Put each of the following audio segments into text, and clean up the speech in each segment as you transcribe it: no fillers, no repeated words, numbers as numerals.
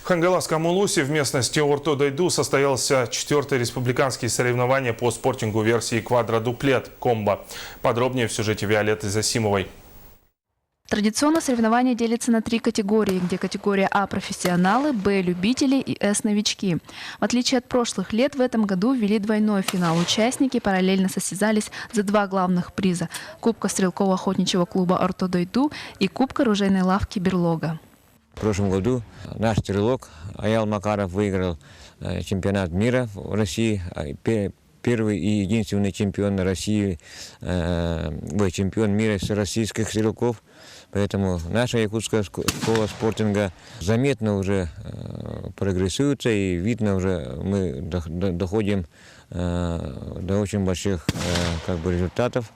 Хангаласском Улусе в местности Орто-Дойду состоялся 4-й республиканские соревнования по спортингу версии квадро-дуплет комбо. Подробнее в сюжете Виолетты Засимовой. Традиционно соревнования делятся на 3 категории, где категория А – профессионалы, Б – любители и С – новички. В отличие от прошлых лет, в этом году ввели двойной финал. Участники параллельно состязались за 2 главных приза – Кубка стрелково-охотничьего клуба Орто-Дойду и Кубка оружейной лавки Берлога. В прошлом году наш стрелок Аял Макаров выиграл чемпионат мира в России. Первый и единственный чемпион России, чемпион мира российских стрелков. Поэтому наша якутская школа спортинга заметно уже прогрессируется, и видно уже мы доходим до очень больших результатов.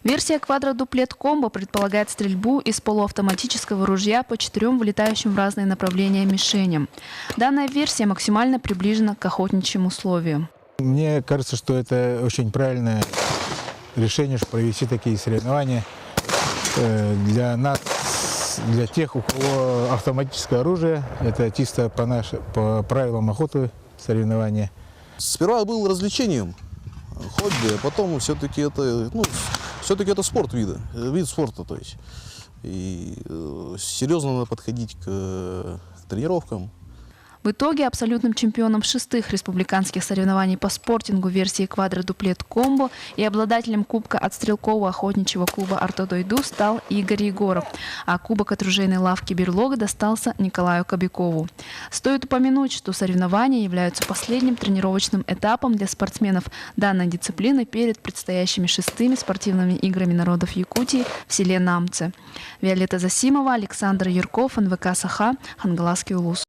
Версия квадро-дуплет комбо предполагает стрельбу из полуавтоматического ружья по 4 вылетающим в разные направления мишеням. Данная версия максимально приближена к охотничьим условиям. Мне кажется, что это очень правильное решение, что провести такие соревнования для нас, для тех, у кого автоматическое оружие. Это чисто по правилам охоты соревнования. Сперва был развлечением, хобби, а потом все-таки это спорт вид спорта, то есть. И серьезно надо подходить к тренировкам. В итоге абсолютным чемпионом 6-х республиканских соревнований по спортингу версии квадро-дуплет комбо и обладателем кубка от стрелкового охотничьего клуба Орто-Дойду стал Игорь Егоров, а кубок от оружейной лавки Берлога достался Николаю Кобякову. Стоит упомянуть, что соревнования являются последним тренировочным этапом для спортсменов данной дисциплины перед предстоящими 6-ми спортивными играми народов Якутии в селе Намце. Виолетта Засимова, Александр Юрков, НВК Саха, Хангаласский Улус.